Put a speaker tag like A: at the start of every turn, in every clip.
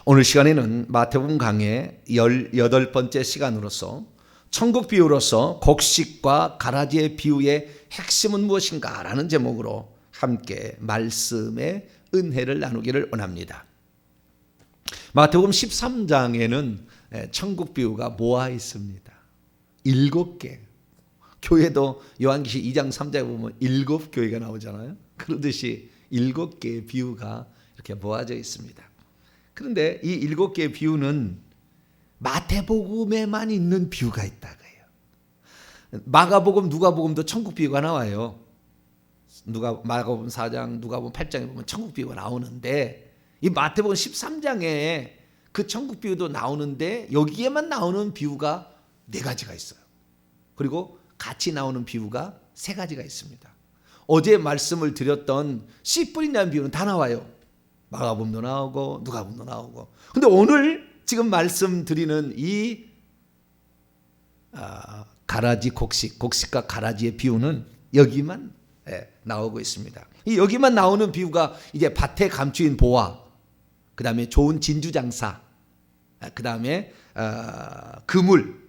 A: 오늘 시간에는 마태복음 강의 18번째 시간으로서 천국 비유로서 곡식과 가라지의 비유의 핵심은 무엇인가 라는 제목으로 함께 말씀의 은혜를 나누기를 원합니다. 마태복음 13장에는 천국 비유가 모아 있습니다. 7개. 교회도 요한계시 2장 3장에 보면 7교회가 나오잖아요. 그러듯이 7개의 비유가 이렇게 모아져 있습니다. 그런데 이 7개의 비유는 마태복음에만 있는 비유가 있다고요. 마가복음, 누가복음도 천국 비유가 나와요. 마가복음 4장, 누가복음 8장에 보면 천국 비유가 나오는데 이 마태복음 13장에 그 천국 비유도 나오는데 여기에만 나오는 비유가 4가지가 있어요. 그리고 같이 나오는 비유가 3가지가 있습니다. 어제 말씀을 드렸던 씨 뿌린다는 비유는 다 나와요. 마가복음도 나오고 누가복음도 나오고. 근데 오늘 지금 말씀드리는 이 가라지 곡식과 가라지의 비유는 여기만 나오고 있습니다. 이 여기만 나오는 비유가 이제 밭에 감추인 보화, 그 다음에 좋은 진주 장사, 그 다음에 그물,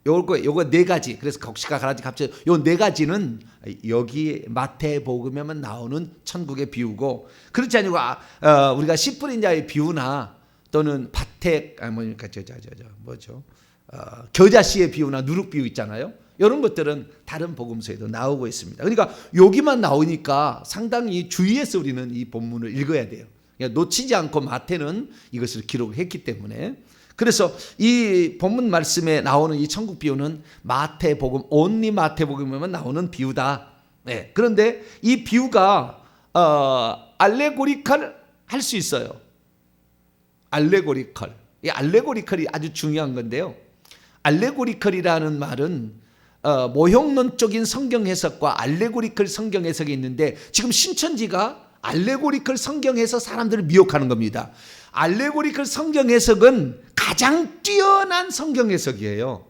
A: 요거 4가지. 그래서 곡식과 가라지 감추인 요 4가지는 여기 마태복음에만 나오는 천국의 비유고, 그렇지 아니고 우리가 씨 뿌린 자의 비유나 또는 밭에 겨자씨의 비유나 누룩 비유 있잖아요. 이런 것들은 다른 복음서에도 나오고 있습니다. 그러니까 여기만 나오니까 상당히 주의해서 우리는 이 본문을 읽어야 돼요. 놓치지 않고 마태는 이것을 기록했기 때문에. 그래서 이 본문 말씀에 나오는 이 천국 비유는 마태복음, 온리 마태복음에만 나오는 비유다. 그런데 이 비유가 알레고리컬 할 수 있어요. 알레고리컬. 이 알레고리컬이 아주 중요한 건데요. 알레고리컬이라는 말은 모형론적인 성경 해석과 알레고리컬 성경 해석이 있는데, 지금 신천지가 알레고리컬 성경에서 사람들을 미혹하는 겁니다. 알레고리컬 성경 해석은 가장 뛰어난 성경 해석이에요.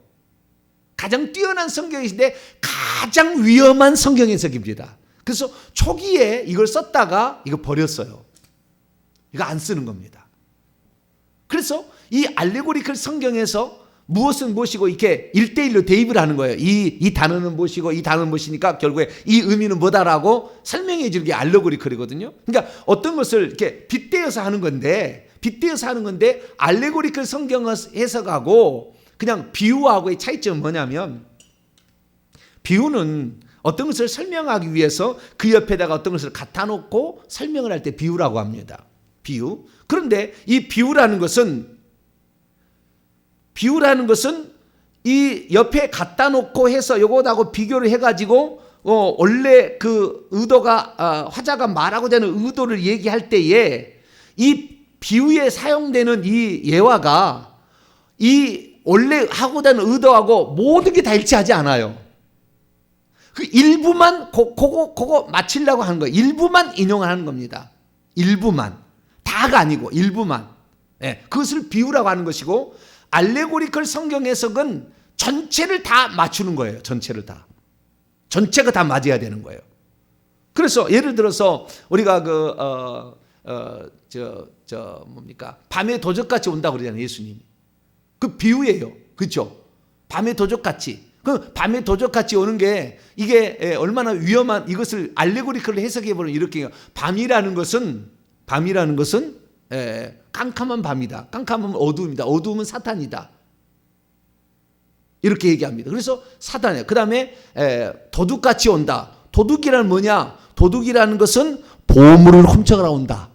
A: 가장 뛰어난 성경 해석인데 가장 위험한 성경 해석입니다. 그래서 초기에 이걸 썼다가 이거 버렸어요. 이거 안 쓰는 겁니다. 그래서 이 알레고리컬 성경에서 무엇은 무엇이고 이렇게 1대1로 대입을 하는 거예요. 이 단어는 무엇이고 이 단어는 무엇이니까 결국에 이 의미는 뭐다라고 설명해 주는 게 알레고리컬이거든요. 그러니까 어떤 것을 이렇게 빗대어서 하는 건데, 알레고리컬 성경 해석하고 그냥 비유하고의 차이점은 뭐냐면, 비유는 어떤 것을 설명하기 위해서 그 옆에다가 어떤 것을 갖다 놓고 설명을 할 때 비유라고 합니다. 비유. 그런데 이 비유라는 것은 이 옆에 갖다 놓고 해서 요것하고 비교를 해가지고 원래 그 의도가 화자가 말하고자 하는 의도를 얘기할 때에 이 비유에 사용되는 이 예화가 이 원래 하고자 하는 의도하고 모든 게 다 일치하지 않아요. 그 일부만 그거 맞추려고 하는 거예요. 일부만 인용하는 겁니다. 일부만. 다가 아니고 일부만. 그것을 비유라고 하는 것이고, 알레고리컬 성경 해석은 전체를 다 맞추는 거예요. 전체가 다 맞아야 되는 거예요. 그래서 예를 들어서 우리가 밤에 도적같이 온다고 그러잖아요. 예수님이. 그 비유예요. 그렇죠? 밤에 도적같이. 그 밤에 도적같이 오는 게 이게 얼마나 위험한, 이것을 알레고리컬로 해석해 보면 이렇게, 밤이라는 것은 깜깜한 밤이다. 깜깜한 어두움이다. 어두움은 사탄이다. 이렇게 얘기합니다. 그래서 사탄이에요. 그 다음에 도둑같이 온다. 도둑이란 뭐냐? 도둑이라는 것은 보물을 훔쳐가러 온다.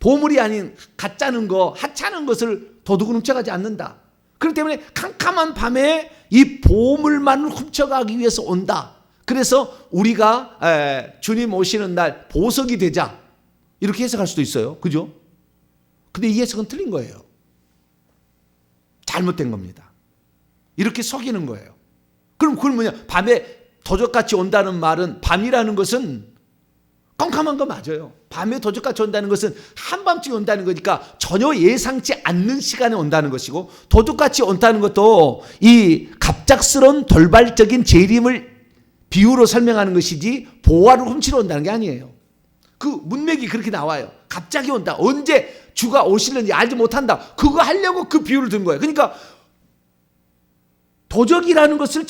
A: 보물이 아닌 가짜는 거, 하찮은 것을 도둑은 훔쳐가지 않는다. 그렇기 때문에 캄캄한 밤에 이 보물만을 훔쳐가기 위해서 온다. 그래서 우리가 주님 오시는 날 보석이 되자. 이렇게 해석할 수도 있어요. 그죠? 근데 이 해석은 틀린 거예요. 잘못된 겁니다. 이렇게 속이는 거예요. 그럼 그건 뭐냐? 밤에 도적같이 온다는 말은, 밤이라는 것은 깜깜한 거 맞아요. 밤에 도적같이 온다는 것은 한밤중에 온다는 거니까 전혀 예상치 않는 시간에 온다는 것이고, 도둑같이 온다는 것도 이 갑작스러운 돌발적인 재림을 비유로 설명하는 것이지 보화를 훔치러 온다는 게 아니에요. 그 문맥이 그렇게 나와요. 갑자기 온다. 언제 주가 오실는지 알지 못한다. 그거 하려고 그 비유를 든 거예요. 그러니까 도적이라는 것을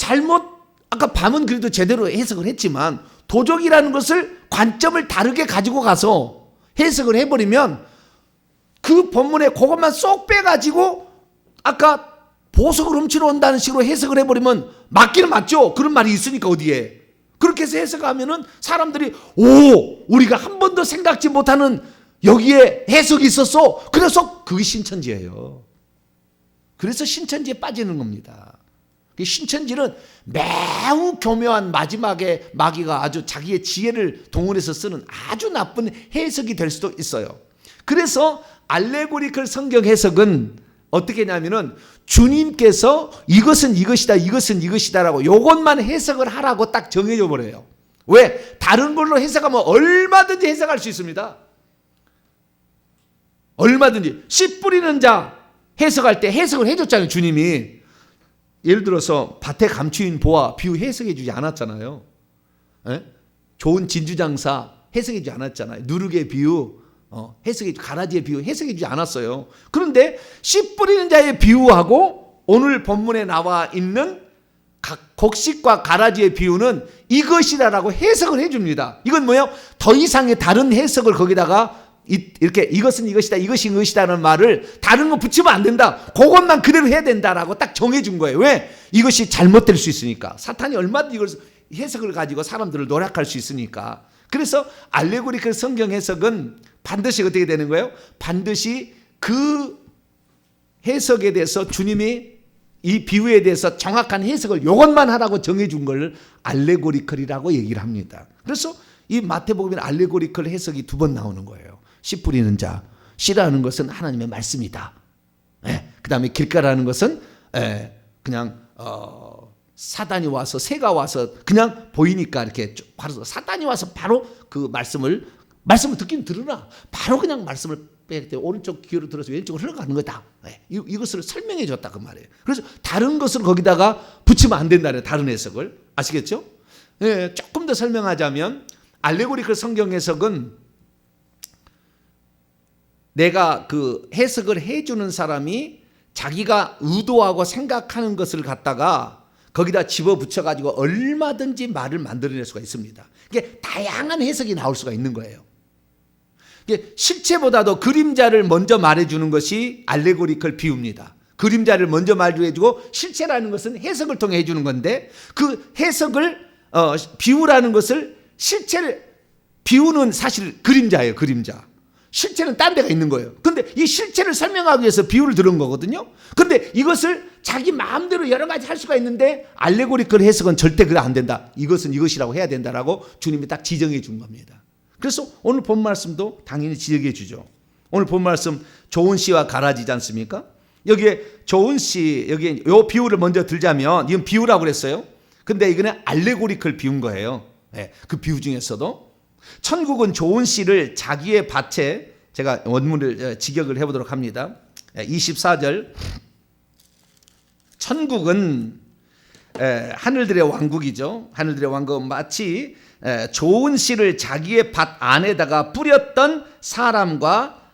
A: 아까 밤은 그래도 제대로 해석을 했지만 도적이라는 것을 관점을 다르게 가지고 가서 해석을 해버리면 그 본문에 그것만 쏙 빼가지고 아까 보석을 훔치러 온다는 식으로 해석을 해버리면 맞기는 맞죠. 그런 말이 있으니까 어디에. 그렇게 해서 해석하면은 사람들이 우리가 한 번도 생각지 못하는 여기에 해석이 있었어. 그래서 그게 신천지예요. 그래서 신천지에 빠지는 겁니다. 신천지는 매우 교묘한 마지막에 마귀가 아주 자기의 지혜를 동원해서 쓰는 아주 나쁜 해석이 될 수도 있어요. 그래서 알레고리컬 성경 해석은 어떻게 하냐면은 주님께서 이것은 이것이다, 이것은 이것이다라고 요것만 해석을 하라고 딱 정해져 버려요. 왜? 다른 걸로 해석하면 얼마든지 해석할 수 있습니다. 얼마든지. 씨 뿌리는 자 해석할 때 해석을 해줬잖아요, 주님이. 예를 들어서 밭에 감추인 보아 비유 해석해 주지 않았잖아요. 에? 좋은 진주장사 해석해 주지 않았잖아요. 누룩의 비유 가라지의 비유 해석해 주지 않았어요. 그런데 씨 뿌리는 자의 비유하고 오늘 본문에 나와 있는 곡식과 가라지의 비유는 이것이다라고 해석을 해줍니다. 이건 뭐예요? 더 이상의 다른 해석을 거기다가 이렇게 이것은 이것이다, 이것이 이것이다는 말을 다른 거 붙이면 안 된다. 그것만 그대로 해야 된다라고 딱 정해준 거예요. 왜? 이것이 잘못될 수 있으니까. 사탄이 얼마든지 이걸 해석을 가지고 사람들을 노략할 수 있으니까. 그래서 알레고리컬 성경 해석은 반드시 어떻게 되는 거예요? 반드시 그 해석에 대해서 주님이 이 비유에 대해서 정확한 해석을 이것만 하라고 정해준 걸 알레고리컬이라고 얘기를 합니다. 그래서 이 마태복음에 알레고리컬 해석이 2번 나오는 거예요. 씨 뿌리는 자, 씨라는 것은 하나님의 말씀이다. 그 다음에 길가라는 것은 그냥 사단이 와서 새가 와서 그냥 보이니까 이렇게 바로 사단이 와서 바로 그 말씀을 듣긴 들으나 바로 그냥 말씀을 뺄 때 오른쪽 귀로 들어서 왼쪽으로 흘러가는 거다. 이것을 설명해 줬다 그 말이에요. 그래서 다른 것을 거기다가 붙이면 안 된다는 다른 해석을. 아시겠죠? 조금 더 설명하자면 알레고리컬 성경 해석은 내가 그 해석을 해주는 사람이 자기가 의도하고 생각하는 것을 갖다가 거기다 집어붙여가지고 얼마든지 말을 만들어낼 수가 있습니다. 이게 다양한 해석이 나올 수가 있는 거예요. 이게 실체보다도 그림자를 먼저 말해주는 것이 알레고리컬 비유입니다. 그림자를 먼저 말해주고 실체라는 것은 해석을 통해 해주는 건데 그 해석을 비유라는 것을 비유는 사실 그림자예요. 그림자. 실체는 딴 데가 있는 거예요. 근데 이 실체를 설명하기 위해서 비유를 들은 거거든요. 근데 이것을 자기 마음대로 여러 가지 할 수가 있는데 알레고리컬 해석은 절대 그래 안 된다. 이것은 이것이라고 해야 된다라고 주님이 딱 지정해 준 겁니다. 그래서 오늘 본 말씀도 당연히 지적해 주죠. 오늘 본 말씀 좋은 씨와 가라지지 않습니까? 여기에 좋은 씨, 여기에 요 비유를 먼저 들자면 이건 비유라고 그랬어요. 근데 이거는 알레고리컬 비유인 거예요. 그 비유 중에서도 천국은 좋은 씨를 자기의 밭에 제가 원문을 직역을 해보도록 합니다. 24절 천국은 하늘들의 왕국이죠. 하늘들의 왕국은 마치 좋은 씨를 자기의 밭 안에다가 뿌렸던 사람과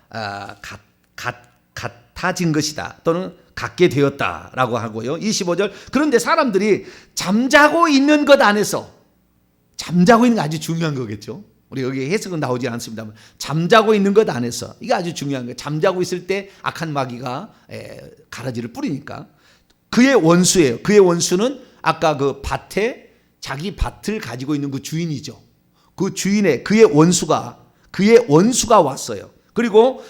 A: 같아진 것이다. 또는 같게 되었다라고 하고요. 25절 그런데 사람들이 잠자고 있는 것 안에서 잠자고 있는 게 아주 중요한 거겠죠. 우리 여기 해석은 나오지 않습니다만 잠자고 있는 것 안에서 이게 아주 중요한 거예요. 잠자고 있을 때 악한 마귀가 가라지를 뿌리니까 그의 원수예요. 그의 원수는 아까 그 밭에 자기 밭을 가지고 있는 그 주인이죠. 그 주인의 그의 원수가 왔어요. 그리고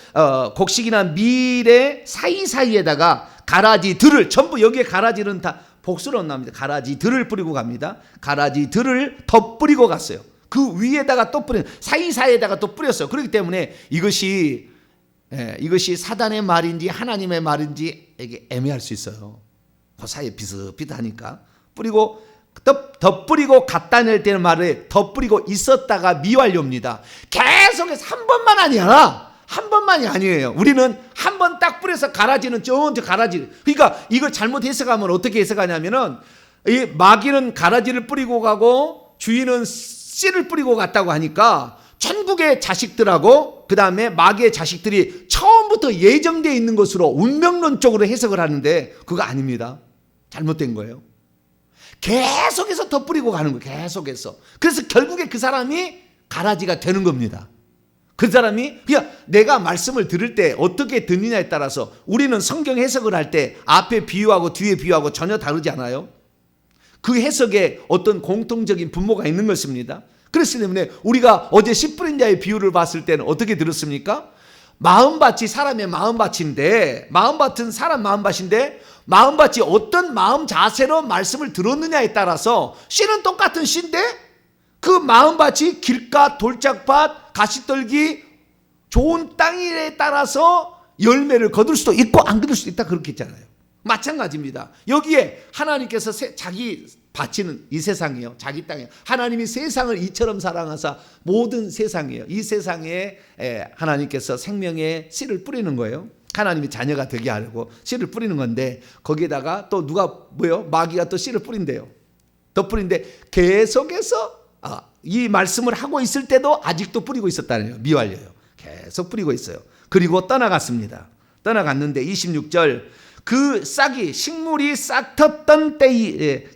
A: 곡식이나 밀의 사이사이에다가 가라지들을 전부 여기에 가라지는 다 복수로 나옵니다. 가라지들을 뿌리고 갑니다. 가라지들을 더 뿌리고 갔어요. 그 위에다가 또 사이사이에다가 또 뿌렸어요. 그렇기 때문에 이것이 사단의 말인지 하나님의 말인지 이게 애매할 수 있어요. 그 사이에 비슷비슷하니까 뿌리고 더 뿌리고 갖다 낼 때는 말을 더 뿌리고 있었다가 미완료입니다. 계속해서 한 번만 아니야. 한 번만이 아니에요. 우리는 한 번 딱 뿌려서 가라지는 저 가라지. 그러니까 이걸 잘못 해석하면 어떻게 해석하냐면은 이 마귀는 가라지를 뿌리고 가고 주인은 씨를 뿌리고 갔다고 하니까 천국의 자식들하고 그 다음에 마귀의 자식들이 처음부터 예정되어 있는 것으로 운명론적으로 해석을 하는데 그거 아닙니다. 잘못된 거예요. 계속해서 덧뿌리고 가는 거예요. 계속해서. 그래서 결국에 그 사람이 가라지가 되는 겁니다. 그 사람이 그냥 내가 말씀을 들을 때 어떻게 듣느냐에 따라서 우리는 성경 해석을 할 때 앞에 비유하고 뒤에 비유하고 전혀 다르지 않아요? 그 해석에 어떤 공통적인 분모가 있는 것입니다. 그렇기 때문에 우리가 어제 씨 뿌린 자의 비유를 봤을 때는 어떻게 들었습니까? 마음밭이 사람의 마음밭인데, 마음밭은 사람 마음밭인데, 마음밭이 어떤 마음 자세로 말씀을 들었느냐에 따라서 씨는 똑같은 씨인데 그 마음밭이 길가, 돌짝밭, 가시떨기, 좋은 땅에 따라서 열매를 거둘 수도 있고 안 거둘 수도 있다 그렇게 했잖아요. 마찬가지입니다. 여기에 하나님께서 자기 바치는 이 세상이에요. 자기 땅이에요. 하나님이 세상을 이처럼 사랑하사 모든 세상이에요. 이 세상에 하나님께서 생명의 씨를 뿌리는 거예요. 하나님이 자녀가 되게 하려고 씨를 뿌리는 건데 거기에다가 또 누가 마귀가 또 씨를 뿌린대요. 더 뿌린데 계속해서 이 말씀을 하고 있을 때도 아직도 뿌리고 있었다는 거예요. 미완료예요. 계속 뿌리고 있어요. 그리고 떠나갔습니다. 떠나갔는데 26절 그 싹이 식물이 싹텄던 때이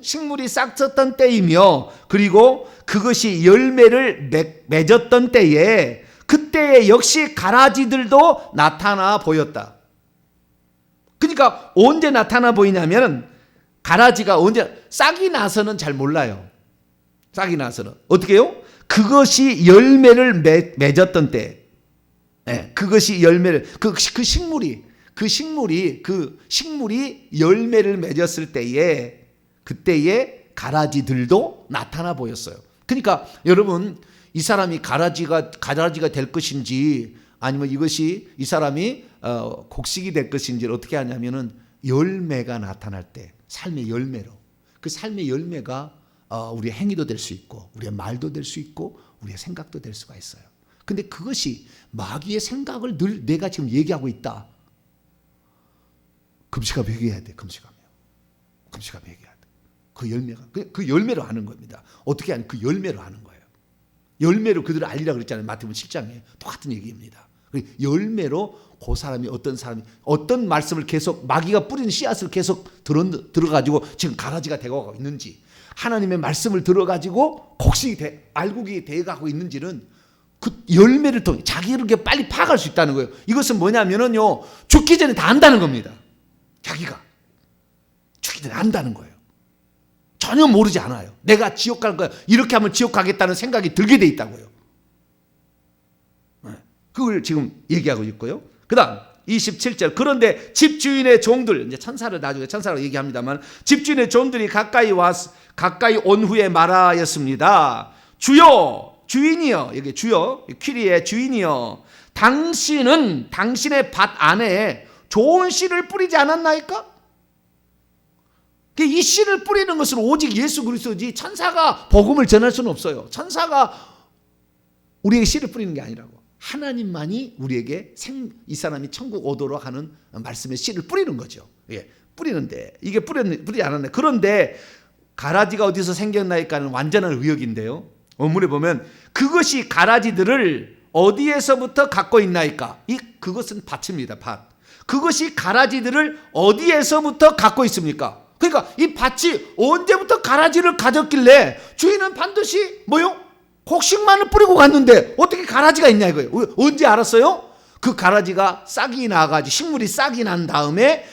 A: 식물이 싹텄던 때이며 그리고 그것이 열매를 맺었던 때에 그때에 역시 가라지들도 나타나 보였다. 그러니까 언제 나타나 보이냐면 가라지가 언제 싹이 나서는 잘 몰라요. 싹이 나서는 어떻게 해요? 그것이 열매를 맺었던 때, 그것이 열매를 그 식물이 열매를 맺었을 때에 그때에 가라지들도 나타나 보였어요. 그러니까 여러분 이 사람이 가라지가 될 것인지 아니면 이것이 이 사람이 곡식이 될 것인지를 어떻게 하냐면은 열매가 나타날 때 삶의 열매로 그 삶의 열매가 우리의 행위도 될 수 있고 우리의 말도 될 수 있고 우리의 생각도 될 수가 있어요. 근데 그것이 마귀의 생각을 늘 내가 지금 얘기하고 있다. 금식하면 회개해야 돼. 금식하면 회개해야 돼. 그 열매가 그 열매로 하는 겁니다. 어떻게 하냐? 그 열매로 하는 거예요. 열매로 그들을 알리라 그랬잖아요. 마태복음 7장에 똑같은 얘기입니다. 열매로 그 사람이 어떤 말씀을 계속 마귀가 뿌리는 씨앗을 계속 들어가지고 지금 가라지가 되어가고 있는지 하나님의 말씀을 들어가지고 곡식이 알곡이 되어가고 있는지는 그 열매를 통해 자기를 이렇게 빨리 파악할 수 있다는 거예요. 이것은 뭐냐면은요 죽기 전에 다 안다는 겁니다. 자기가 죽기 전에 안다는 거예요. 전혀 모르지 않아요. 내가 지옥 갈 거야. 이렇게 하면 지옥 가겠다는 생각이 들게 돼 있다고요. 그걸 지금 얘기하고 있고요. 그 다음 27절 그런데 집주인의 종들 이제 나중에 천사라고 얘기합니다만 집주인의 종들이 가까이 온 후에 말하였습니다. 주여 주인이여 여기 주여 퀴리의 주인이여 당신은 당신의 밭 안에 좋은 씨를 뿌리지 않았나이까? 이 씨를 뿌리는 것은 오직 예수 그리스도지 천사가 복음을 전할 수는 없어요. 천사가 우리에게 씨를 뿌리는 게 아니라고. 하나님만이 우리에게 이 사람이 천국 오도록 하는 말씀의 씨를 뿌리는 거죠. 예, 뿌리는데 이게 뿌리지 않았네. 그런데 가라지가 어디서 생겼나이까는 완전한 의역인데요. 원문에 보면 그것이 가라지들을 어디에서부터 갖고 있나이까? 그것은 밭입니다. 밭. 그것이 가라지들을 어디에서부터 갖고 있습니까? 그러니까 이 밭이 언제부터 가라지를 가졌길래 주인은 반드시 곡식만을 뿌리고 갔는데 어떻게 가라지가 있냐 이거예요. 언제 알았어요? 그 가라지가 싹이 나가지고 식물이 싹이 난 다음에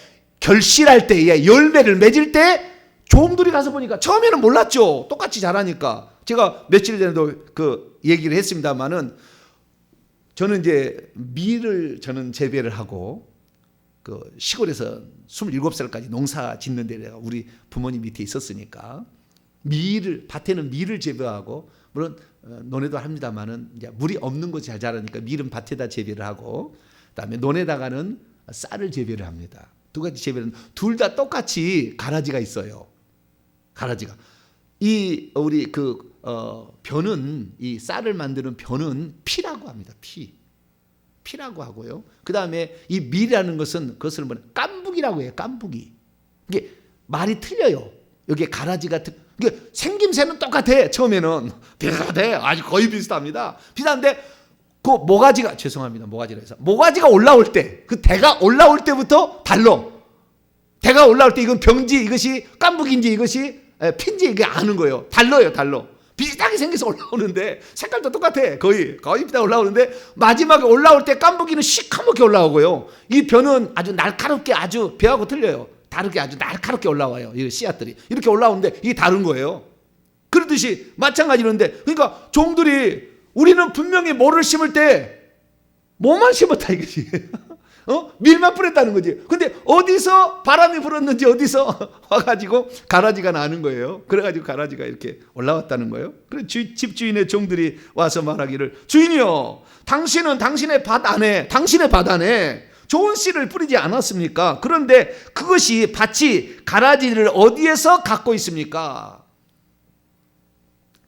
A: 결실할 때에 열매를 맺을 때 종들이 가서 보니까 처음에는 몰랐죠. 똑같이 자라니까. 제가 며칠 전에도 그 얘기를 했습니다만은 저는 이제 밀을 저는 재배를 하고 그 시골에서 27살까지 농사 짓는 데 내가 우리 부모님 밑에 있었으니까 밭에는 밀을 재배하고 물론 논에도 합니다만은 이제 물이 없는 곳이 잘 자라니까 밀은 밭에다 재배를 하고 그다음에 논에다가는 쌀을 재배를 합니다. 두 가지 재배는 둘 다 똑같이 가라지가 있어요. 가라지가 우리 벼는 이 쌀을 만드는 벼는 피라고 합니다. 피라고 하고요. 그 다음에 이 밀이라는 것은 그것을 깐북이라고 해요. 깐북이. 이게 말이 틀려요. 여기에 가라지가 그러니까 생김새는 똑같아. 처음에는 비슷해. 아주 거의 비슷합니다. 비슷한데 그 모가지가 죄송합니다. 모가지라서 모가지가 올라올 때, 그 대가 올라올 때부터 달라. 대가 올라올 때 이건 병지, 이것이 깐북인지 이것이 핀지 이게 아는 거예요. 달라요, 달라. 비슷하게 생겨서 올라오는데 색깔도 똑같아. 거의 비슷하게 올라오는데 마지막에 올라올 때 깐북이는 시커멓게 올라오고요. 이 변은 아주 날카롭게, 아주 배하고 틀려요. 다르게 아주 날카롭게 올라와요. 이 씨앗들이 이렇게 올라오는데 이게 다른 거예요. 그러듯이 마찬가지로인데, 그러니까 종들이 우리는 분명히 모를 심을 때 뭐만 심었다 이거지. 밀만 뿌렸다는 거지. 근데 어디서 바람이 불었는지 어디서 와가지고 가라지가 나는 거예요. 그래가지고 가라지가 이렇게 올라왔다는 거예요. 그래 집주인의 종들이 와서 말하기를, 주인이요, 당신은 당신의 밭 안에 좋은 씨를 뿌리지 않았습니까? 그런데 그것이 밭이 가라지를 어디에서 갖고 있습니까?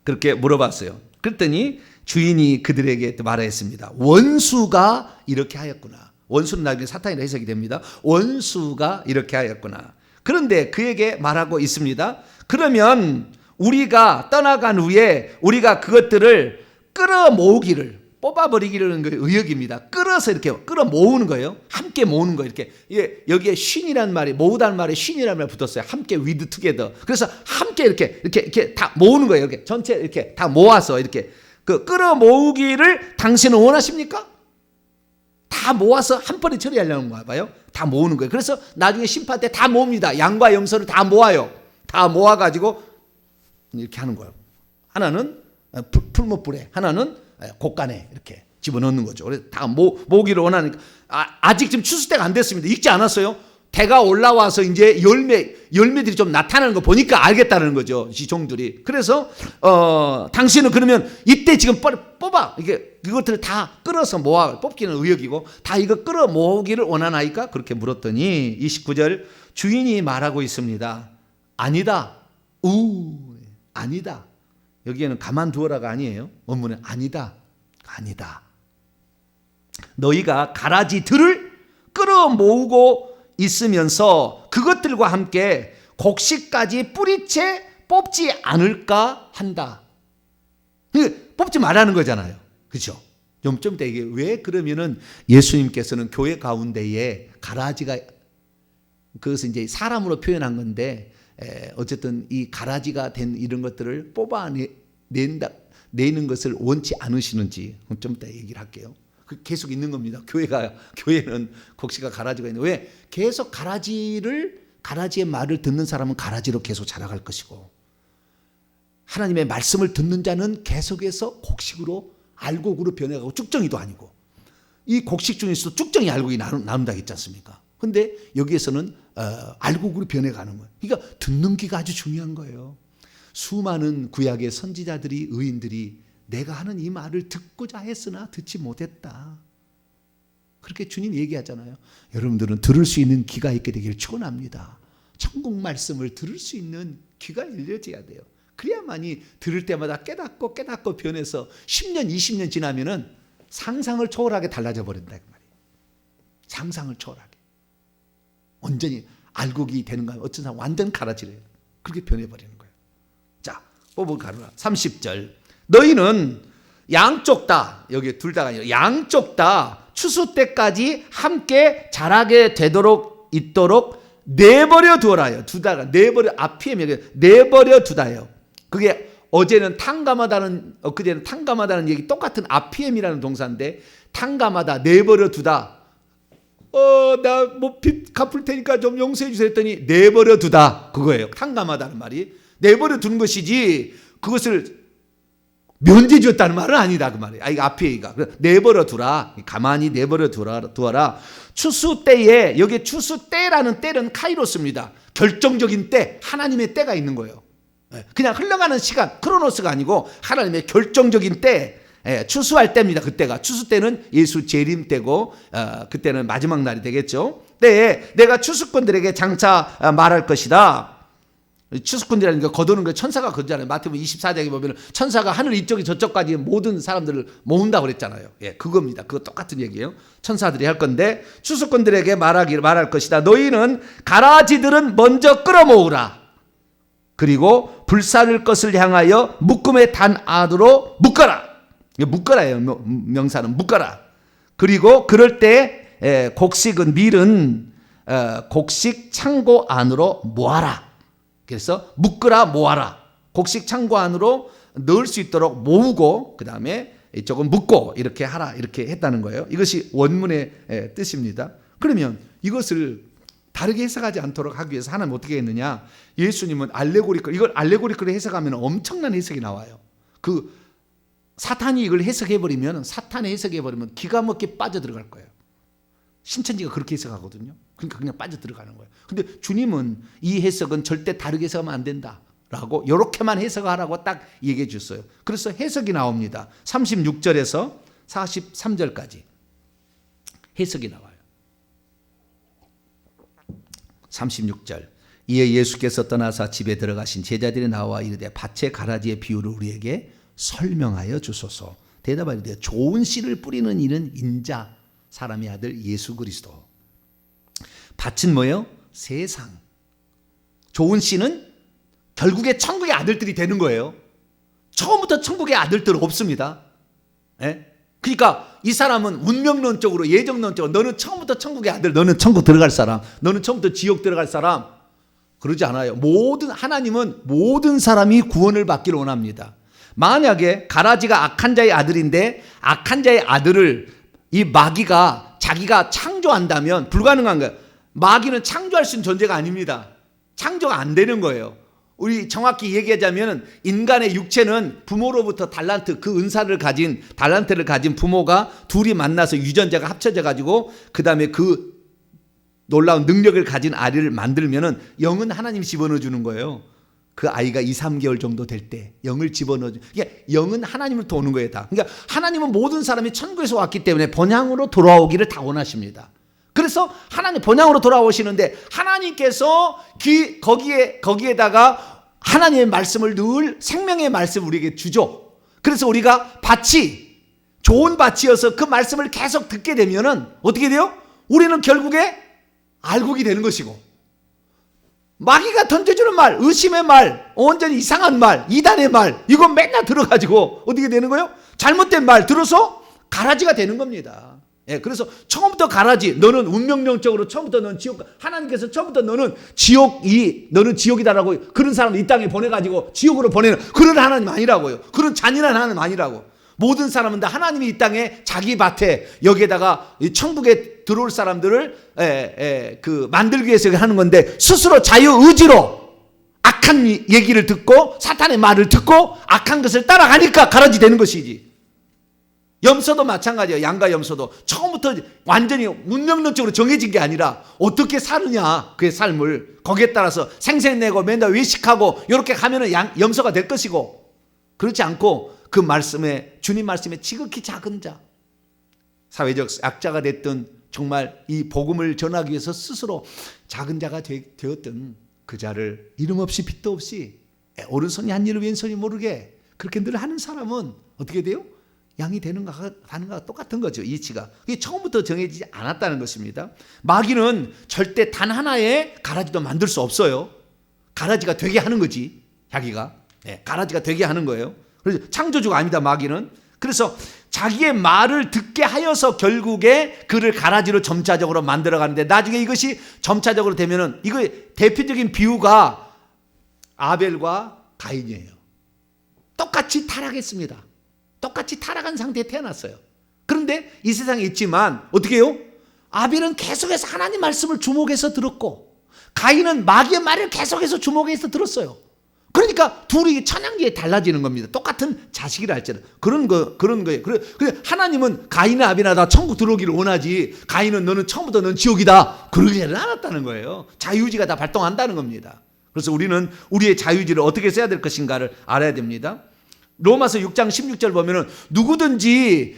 A: 그렇게 물어봤어요. 그랬더니 주인이 그들에게 말했습니다. 원수가 이렇게 하였구나. 원수는 나중에 사탄이라 해석이 됩니다. 원수가 이렇게 하였구나. 그런데 그에게 말하고 있습니다. 그러면 우리가 떠나간 후에 우리가 그것들을 끌어모으기를, 뽑아버리기라는 게 의역입니다. 끌어서 이렇게 끌어모으는 거예요. 함께 모으는 거예요. 이렇게 여기에 쉰이라는 말이, 모으다는 말에 쉰이라는 말이 붙었어요. 함께 with together. 그래서 함께 이렇게 다 모으는 거예요. 이렇게 전체 이렇게 다 모아서 이렇게 그 끌어모으기를 당신은 원하십니까? 다 모아서 한 번에 처리하려는 거야 봐요. 다 모으는 거예요. 그래서 나중에 심판 때 다 모읍니다. 양과 염소를 다 모아요. 다 모아가지고 이렇게 하는 거예요. 하나는 풀무불에, 하나는 곡간에 이렇게 집어넣는 거죠. 그래서 다 모으기를 원하니까, 아직 지금 추수 때가 안 됐습니다. 익지 않았어요. 대가 올라와서 이제 열매들이 좀 나타나는 거 보니까 알겠다는 거죠. 이 종들이. 그래서 당신은 그러면 이때 지금 뽑아, 이게 이것들을 다 끌어서 모아, 뽑기는 의역이고 다 이거 끌어 모으기를 원하나이까? 그렇게 물었더니 29절, 주인이 말하고 있습니다. 아니다. 아니다. 여기에는 가만두어라가 아니에요. 원문은 아니다. 너희가 가라지들을 끌어 모으고 있으면서 그것들과 함께 곡식까지 뿌리채 뽑지 않을까 한다. 뽑지 말라는 거잖아요. 그렇죠? 좀 이따 이게 왜 그러면은 예수님께서는 교회 가운데에 가라지가, 그것은 이제 사람으로 표현한 건데 어쨌든 이 가라지가 된 이런 것들을 내는 것을 원치 않으시는지 좀 이따 얘기를 할게요. 계속 있는 겁니다. 교회는 곡식과 가라지가 있는데, 왜? 계속 가라지의 말을 듣는 사람은 가라지로 계속 자라갈 것이고, 하나님의 말씀을 듣는 자는 계속해서 곡식으로, 알곡으로 변해가고, 쭉정이도 아니고, 이 곡식 중에서도 쭉정이 알곡이 나눈다고 했지 않습니까? 근데 여기에서는 알곡으로 변해가는 거예요. 그러니까 듣는 귀가 아주 중요한 거예요. 수많은 구약의 선지자들이, 의인들이 내가 하는 이 말을 듣고자 했으나 듣지 못했다. 그렇게 주님 얘기하잖아요. 여러분들은 들을 수 있는 귀가 있게 되기를 축원합니다. 천국 말씀을 들을 수 있는 귀가 열려져야 돼요. 그래야만이 들을 때마다 깨닫고 변해서 10년, 20년 지나면은 상상을 초월하게 달라져 버린다 그 말이에요. 상상을 초월하게. 완전히 알곡이 되는 거예요. 어떤 사람 완전 가라지래요. 그렇게 변해버리는 거예요. 자, 뽑은 가루라 30절. 너희는 양쪽 다, 여기 둘 다가 아니라 양쪽 다 추수 때까지 함께 자라게 되도록 있도록 내버려 두어라요. 두다가 내버려 두다요. 그게 어제는 탕감하다는, 엊그제는 탕감하다는 얘기 똑같은 아피엠이라는 동사인데, 탕감하다, 내버려 두다. 나 뭐 빚 갚을 테니까 좀 용서해 주세요 했더니 내버려 두다, 그거예요. 탕감하다는 말이 내버려 두는 것이지 그것을 면제 줬다는 말은 아니다 그 말이에요. 이거 아피에이가 내버려 두라, 가만히 내버려 두어라. 추수 때에, 여기 추수 때라는 때는 카이로스입니다. 결정적인 때, 하나님의 때가 있는 거예요. 그냥 흘러가는 시간, 크로노스가 아니고 하나님의 결정적인 때, 추수할 때입니다. 그때가 추수 때는 예수 재림 때고, 그때는 마지막 날이 되겠죠. 때에 내가 추수꾼들에게 장차 말할 것이다. 추수꾼이라는 게 거두는 거, 천사가 거두잖아요. 마태복음 24장에 보면 천사가 하늘 이쪽에 저쪽까지 모든 사람들을 모은다고 그랬잖아요. 그겁니다. 그거 똑같은 얘기예요. 천사들이 할 건데, 추수꾼들에게 말할 것이다. 너희는 가라지들은 먼저 끌어모으라. 그리고 불사를 것을 향하여 묶음의 단 안으로 묶어라. 묶어라예요. 명사는 묶어라. 그리고 그럴 때 곡식은 밀은 곡식 창고 안으로 모아라. 그래서 묶으라 모아라. 곡식 창고 안으로 넣을 수 있도록 모으고 그 다음에 이쪽은 묶고 이렇게 하라 이렇게 했다는 거예요. 이것이 원문의 뜻입니다. 그러면 이것을 다르게 해석하지 않도록 하기 위해서 하나님 어떻게 했느냐? 예수님은 알레고리컬, 이걸 알레고리컬로 해석하면 엄청난 해석이 나와요. 그 사탄이 이걸 해석해버리면, 사탄이 해석해버리면 기가 막히게 빠져들어갈 거예요. 신천지가 그렇게 해석하거든요. 그러니까 그냥 빠져들어가는 거예요. 근데 주님은 이 해석은 절대 다르게 해석하면 안 된다 라고 이렇게만 해석하라고 딱 얘기해 줬어요. 그래서 해석이 나옵니다. 36절에서 43절까지 해석이 나와요. 36절. 이에 예수께서 떠나사 집에 들어가신 제자들이 나와 이르되 밭의 가라지의 비유를 우리에게 설명하여 주소서. 대답하되 좋은 씨를 뿌리는 이는 인자 사람의 아들 예수 그리스도. 밭은 뭐예요? 세상. 좋은 씨는 결국에 천국의 아들들이 되는 거예요. 처음부터 천국의 아들들 없습니다. 그러니까 이 사람은 운명론적으로, 예정론적으로 너는 처음부터 천국의 아들, 너는 천국 들어갈 사람, 너는 처음부터 지옥 들어갈 사람 그러지 않아요. 하나님은 모든 사람이 구원을 받기를 원합니다. 만약에 가라지가 악한 자의 아들인데 악한 자의 아들을 이 마귀가 자기가 창조한다면 불가능한 거예요. 마귀는 창조할 수 있는 존재가 아닙니다. 창조가 안 되는 거예요. 우리 정확히 얘기하자면 인간의 육체는 부모로부터 달란트, 그 은사를 가진, 달란트를 가진 부모가 둘이 만나서 유전자가 합쳐져 가지고 그 다음에 그 놀라운 능력을 가진 아이를 만들면은 영은 하나님이 집어넣어 주는 거예요. 그 아이가 2, 3개월 정도 될 때 영을 집어넣어 주. 그러니까 영은 하나님으로부터 오는 거예요, 다. 그러니까 하나님은 모든 사람이 천국에서 왔기 때문에 본향으로 돌아오기를 다 원하십니다. 그래서 하나님 본향으로 돌아오시는데 하나님께서 거기에다가 하나님의 말씀을 늘 생명의 말씀을 우리에게 주죠. 그래서 우리가 밭이 좋은 밭이어서 그 말씀을 계속 듣게 되면은 어떻게 돼요? 우리는 결국에 알곡이 되는 것이고, 마귀가 던져주는 말, 의심의 말, 온전히 이상한 말, 이단의 말, 이거 맨날 들어가지고 어떻게 되는 거예요? 잘못된 말 들어서 가라지가 되는 겁니다. 그래서 처음부터 가라지, 너는 운명론적으로 처음부터 너는 지옥, 하나님께서 처음부터 너는 지옥이다라고 그런 사람을 이 땅에 보내가지고 지옥으로 보내는 그런 하나님 아니라고요. 그런 잔인한 하나님 아니라고. 모든 사람은 다 하나님이 이 땅에 자기 밭에 여기에다가 천국에 들어올 사람들을 만들기 위해서 하는 건데, 스스로 자유의지로 악한 얘기를 듣고 사탄의 말을 듣고 악한 것을 따라가니까 가라지 되는 것이지. 염소도 마찬가지예요. 양과 염소도 처음부터 완전히 운명론적으로 정해진 게 아니라 어떻게 사느냐, 그의 삶을 거기에 따라서 생색내고 맨날 외식하고 이렇게 가면은 염소가 될 것이고, 그렇지 않고 그 말씀에, 주님 말씀에 지극히 작은 자, 사회적 약자가 됐던, 정말 이 복음을 전하기 위해서 스스로 작은 자가 되었던 그 자를 이름 없이 빚도 없이 오른손이 한 일을 왼손이 모르게 그렇게 늘 하는 사람은 어떻게 돼요? 양이 되는 거가 똑같은 거죠. 이치가. 이게 처음부터 정해지지 않았다는 것입니다. 마귀는 절대 단 하나의 가라지도 만들 수 없어요. 가라지가 되게 하는 거지, 자기가. 가라지가 되게 하는 거예요. 그래서 창조주가 아닙니다, 마귀는. 그래서 자기의 말을 듣게 하여서 결국에 그를 가라지로 점차적으로 만들어가는데, 나중에 이것이 점차적으로 되면은, 이거 대표적인 비유가 아벨과 가인이에요. 똑같이 타락했습니다. 똑같이 타락한 상태에 태어났어요. 그런데 이 세상에 있지만 어떻게 해요? 아벨은 계속해서 하나님 말씀을 주목해서 들었고, 가인은 마귀의 말을 계속해서 주목해서 들었어요. 그러니까 둘이 천양계에 달라지는 겁니다. 똑같은 자식이라 할지라도 그런 거예요. 그래 하나님은 가인과 아벨아 다 천국 들어오기를 원하지, 가인은 너는 처음부터 넌 지옥이다 그러지는 않았다는 거예요. 자유의지가 다 발동한다는 겁니다. 그래서 우리는 우리의 자유의지를 어떻게 써야 될 것인가를 알아야 됩니다. 로마서 6장 16절 보면은 누구든지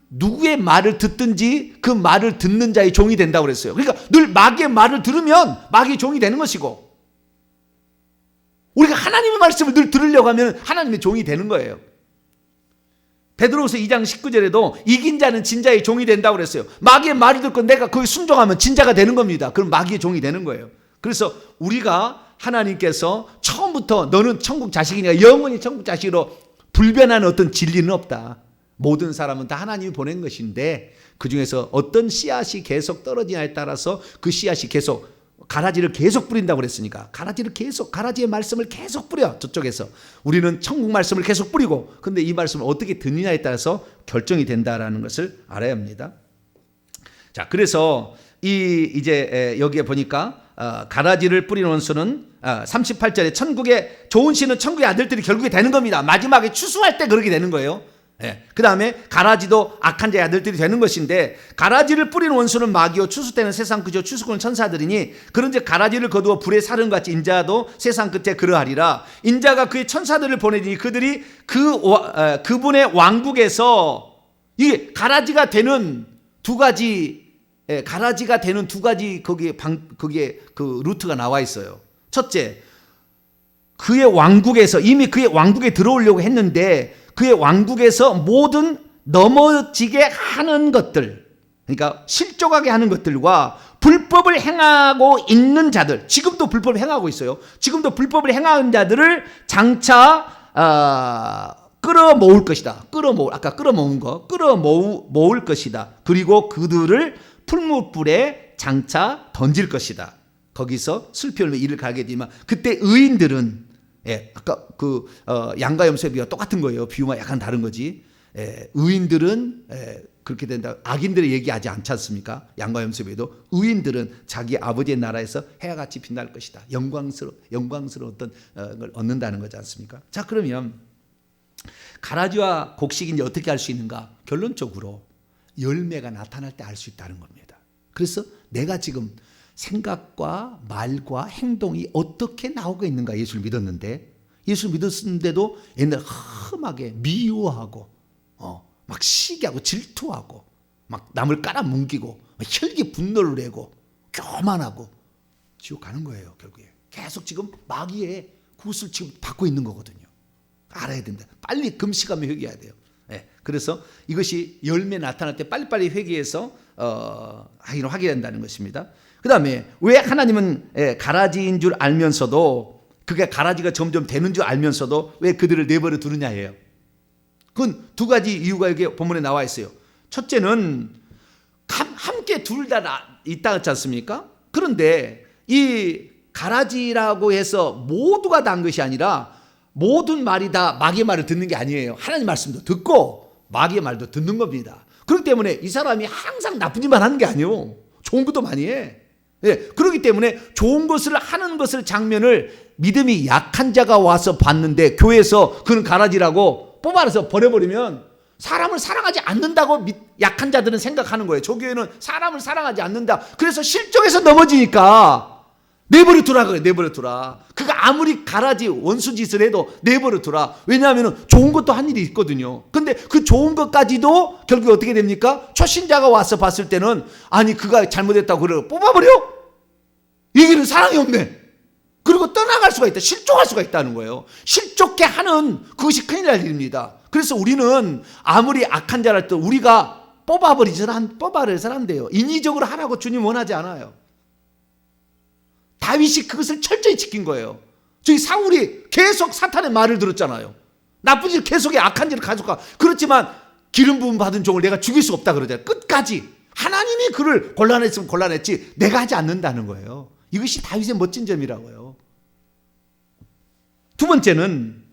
A: 누구의 말을 듣든지 그 말을 듣는 자의 종이 된다고 그랬어요. 그러니까 늘 마귀의 말을 들으면 마귀의 종이 되는 것이고, 우리가 하나님의 말씀을 늘 들으려고 하면 하나님의 종이 되는 거예요. 베드로후서 2장 19절에도 이긴 자는 진자의 종이 된다고 그랬어요. 마귀의 말을 듣고 내가 거기 순종하면 진자가 되는 겁니다. 그럼 마귀의 종이 되는 거예요. 그래서 우리가 하나님께서 처음부터 너는 천국 자식이냐, 영원히 천국 자식으로 불변하는 어떤 진리는 없다. 모든 사람은 다 하나님이 보낸 것인데 그 중에서 어떤 씨앗이 계속 떨어지냐에 따라서 그 씨앗이 계속 가라지를 계속 뿌린다고 그랬으니까 가라지의 말씀을 계속 뿌려. 저쪽에서 우리는 천국 말씀을 계속 뿌리고, 근데 이 말씀을 어떻게 듣느냐에 따라서 결정이 된다라는 것을 알아야 합니다. 자, 그래서 이제 여기에 보니까 가라지를 뿌리는 원수는 38절에 천국의 좋은 씨는 천국의 아들들이 결국에 되는 겁니다. 마지막에 추수할 때 그렇게 되는 거예요. 그 다음에 가라지도 악한 자의 아들들이 되는 것인데, 가라지를 뿌리는 원수는 마귀요 추수 때는 세상 그저 추수꾼은 천사들이니 그런즉 가라지를 거두어 불에 사른 것 같이 인자도 세상 끝에 그러하리라. 인자가 그의 천사들을 보내니 그들이 그분의 왕국에서 이게 가라지가 되는 두 가지 거기에 그 루트가 나와 있어요. 첫째, 그의 왕국에서, 이미 그의 왕국에 들어오려고 했는데 그의 왕국에서 모든 넘어지게 하는 것들, 그러니까 실족하게 하는 것들과 불법을 행하고 있는 자들, 지금도 불법을 행하고 있어요. 지금도 불법을 행하는 자들을 장차 끌어모을 것이다. 끌어모을 것이다. 그리고 그들을 풀무불에 장차 던질 것이다. 거기서 슬피 흘리며 이를 가게 되지만 그때 의인들은, 아까 양과 염소의 비유와 똑같은 거예요. 비유만 약간 다른 거지. 의인들은 그렇게 된다. 악인들의 얘기하지 않지 않습니까? 양과 염소의 비유도 의인들은 자기 아버지의 나라에서 해와 같이 빛날 것이다. 영광스러운 어떤 걸 얻는다는 거지 않습니까? 자, 그러면 가라지와 곡식이 이제 어떻게 알 수 있는가? 결론적으로 열매가 나타날 때 알 수 있다는 겁니다. 그래서 내가 지금 생각과 말과 행동이 어떻게 나오고 있는가? 예수를 믿었는데, 예수를 믿었는데도 옛날 험하게 미워하고 막 시기하고 질투하고 막 남을 깔아뭉기고 혈기 분노를 내고 교만하고 지옥 가는 거예요. 결국에 계속 지금 마귀의 굿을 지금 받고 있는 거거든요. 알아야 된다. 빨리 금식하며 회개해야 돼요. 그래서 이것이 열매 나타날 때 빨리빨리 회개해서 확인한다는 것입니다. 그 다음에 왜 하나님은 가라지인 줄 알면서도, 그게 가라지가 점점 되는 줄 알면서도 왜 그들을 내버려 두느냐예요. 그건 두 가지 이유가 여기 본문에 나와 있어요. 첫째는 함께 둘 다 있다 했지 않습니까? 그런데 이 가라지라고 해서 모두가 단 것이 아니라 모든 말이 다 마귀의 말을 듣는 게 아니에요. 하나님 말씀도 듣고 마귀의 말도 듣는 겁니다. 그렇기 때문에 이 사람이 항상 나쁜 일만 하는 게 아니에요. 좋은 것도 많이 해. 그렇기 때문에 좋은 것을 하는 것을 장면을 믿음이 약한 자가 와서 봤는데, 교회에서 그는 가라지라고 뽑아서 버려버리면 사람을 사랑하지 않는다고 약한 자들은 생각하는 거예요. 저 교회는 사람을 사랑하지 않는다. 그래서 실족해서 넘어지니까 내버려 두라 그래. 내버려 두라. 그가 아무리 가라지 원수짓을 해도 내버려 두라. 왜냐하면 좋은 것도 한 일이 있거든요. 근데 그 좋은 것까지도 결국에 어떻게 됩니까? 초신자가 와서 봤을 때는, 아니 그가 잘못했다고 그래 뽑아버려? 이 길은 사랑이 없네. 그리고 떠나갈 수가 있다. 실족할 수가 있다는 거예요. 실족해 하는 그것이 큰일 날 일입니다. 그래서 우리는 아무리 악한 자랄 때 우리가 뽑아서는 안 돼요. 인위적으로 하라고 주님 원하지 않아요. 다윗이 그것을 철저히 지킨 거예요. 저희 사울이 계속 사탄의 말을 들었잖아요. 나쁜 일 계속 해, 악한 일을 가져가. 그렇지만 기름 부음 받은 종을 내가 죽일 수 없다 그러잖아요. 끝까지. 하나님이 그를 곤란했으면 곤란했지 내가 하지 않는다는 거예요. 이것이 다윗의 멋진 점이라고요. 두 번째는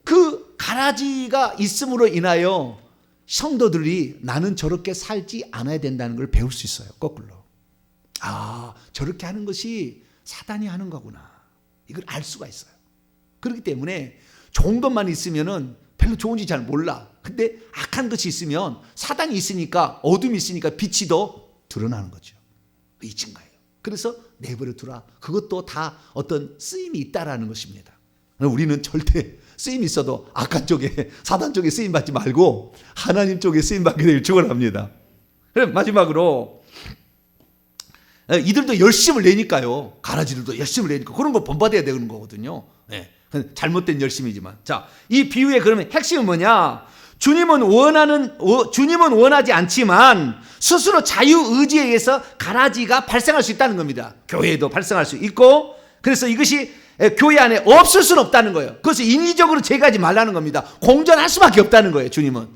A: 그 가라지가 있음으로 인하여 성도들이 나는 저렇게 살지 않아야 된다는 걸 배울 수 있어요. 거꾸로. 저렇게 하는 것이 사단이 하는 거구나. 이걸 알 수가 있어요. 그렇기 때문에 좋은 것만 있으면은 별로 좋은지 잘 몰라. 근데 악한 것이 있으면 사단이 있으니까, 어둠이 있으니까 빛이 더 드러나는 거죠. 이 증거예요. 그래서 내버려 두라. 그것도 다 어떤 쓰임이 있다라는 것입니다. 우리는 절대 쓰임이 있어도 악한 쪽에, 사단 쪽에 쓰임 받지 말고 하나님 쪽에 쓰임 받게 되길 축원합니다. 그럼 마지막으로 이들도 열심을 내니까요. 가라지들도 열심을 내니까 그런 거 본받아야 되는 거거든요. 잘못된 열심이지만. 자, 이 비유의 그러면 핵심은 뭐냐? 주님은 원하지 않지만 스스로 자유의지에 의해서 가라지가 발생할 수 있다는 겁니다. 교회에도 발생할 수 있고, 그래서 이것이 교회 안에 없을 수는 없다는 거예요. 그것을 인위적으로 제거하지 말라는 겁니다. 공존할 수밖에 없다는 거예요. 주님은.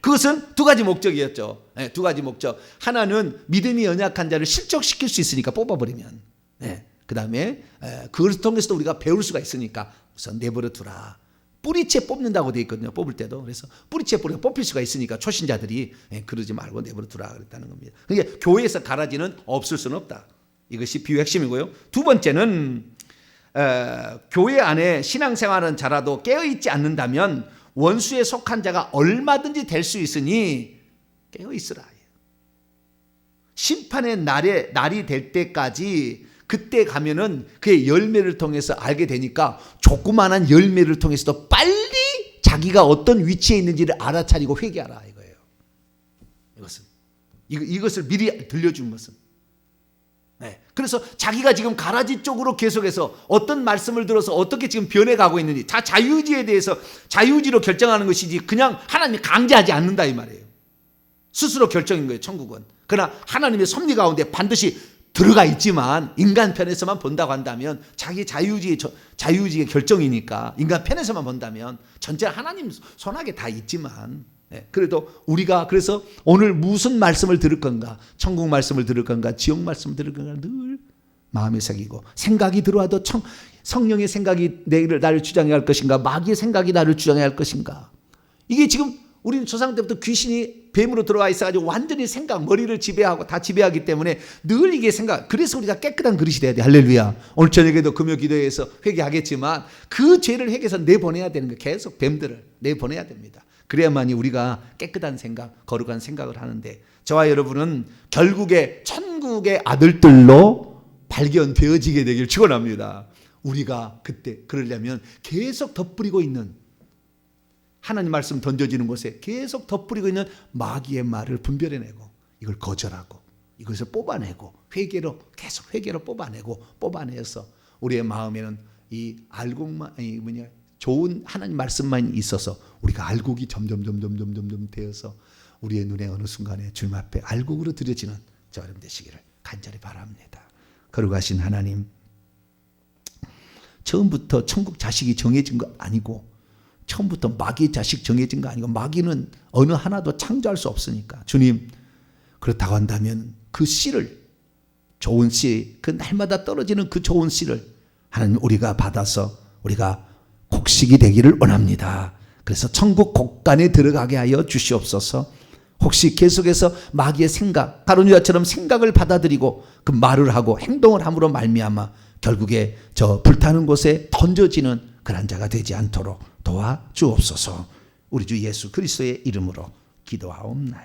A: 그것은 두 가지 목적이었죠. 두 가지 목적. 하나는 믿음이 연약한 자를 실족시킬 수 있으니까 뽑아버리면. 그 다음에 그것을 통해서도 우리가 배울 수가 있으니까 우선 내버려 두라. 뿌리채 뽑는다고 되어 있거든요. 뽑을 때도. 그래서 뿌리채 뿌리가 뽑힐 수가 있으니까 초신자들이 그러지 말고 내버려 두라 그랬다는 겁니다. 그러니까 교회에서 가라지는 없을 수는 없다. 이것이 비유 핵심이고요. 두 번째는 교회 안에 신앙생활은 잘하도 깨어있지 않는다면 원수에 속한 자가 얼마든지 될 수 있으니 깨어있으라. 심판의 날이 될 때까지 그때 가면은 그의 열매를 통해서 알게 되니까 조그마한 열매를 통해서도 빨리 자기가 어떤 위치에 있는지를 알아차리고 회개하라 이거예요. 이것을 미리 들려준 것은. 그래서 자기가 지금 가라지 쪽으로 계속해서 어떤 말씀을 들어서 어떻게 지금 변해가고 있는지 다 자유의지에 대해서 자유의지로 결정하는 것이지 그냥 하나님이 강제하지 않는다 이 말이에요. 스스로 결정인 거예요. 천국은. 그러나 하나님의 섭리 가운데 반드시 들어가 있지만 인간 편에서만 본다고 한다면 자기 자유의지의 결정이니까 인간 편에서만 본다면 전체 하나님 손아귀에 다 있지만 그래도 우리가 그래서 오늘 무슨 말씀을 들을 건가, 천국 말씀을 들을 건가, 지옥 말씀을 들을 건가 늘 마음에 새기고 생각이 들어와도 성령의 생각이 나를 주장해 할 것인가, 마귀의 생각이 나를 주장해 할 것인가. 이게 지금 우리는 조상 때부터 귀신이 뱀으로 들어와 있어가지고 완전히 머리를 지배하고 다 지배하기 때문에 늘 이게 그래서 우리가 깨끗한 그릇이 돼야 돼. 할렐루야. 오늘 저녁에도 금요 기도회에서 회개하겠지만 그 죄를 회개해서 내보내야 되는 거예요. 계속 뱀들을 내보내야 됩니다. 그래야만이 우리가 깨끗한 생각, 거룩한 생각을 하는데 저와 여러분은 결국에 천국의 아들들로 발견되어지게 되길 축원합니다. 우리가 그때 그러려면 계속 덧뿌리고 있는 하나님 말씀 던져지는 곳에 계속 덧뿌리고 있는 마귀의 말을 분별해내고 이걸 거절하고 이것을 뽑아내고 계속 회개로 뽑아내서 우리의 마음에는 좋은 하나님 말씀만 있어서 우리가 알곡이 점점 되어서 우리의 눈에 어느 순간에 주님 앞에 알곡으로 들여지는 저 여러분 되시기를 간절히 바랍니다. 거룩하신 하나님, 처음부터 천국 자식이 정해진 거 아니고 처음부터 마귀의 자식 정해진 거 아니고 마귀는 어느 하나도 창조할 수 없으니까 주님, 그렇다고 한다면 그 씨를 좋은 씨, 그 날마다 떨어지는 그 좋은 씨를 하나님 우리가 받아서 우리가 곡식이 되기를 원합니다. 그래서 천국 곡간에 들어가게 하여 주시옵소서. 혹시 계속해서 마귀의 생각, 가룟유다처럼 생각을 받아들이고 그 말을 하고 행동을 함으로 말미암아 결국에 저 불타는 곳에 던져지는 그런 자가 되지 않도록 도와주옵소서. 우리 주 예수 그리스도의 이름으로 기도하옵나이다.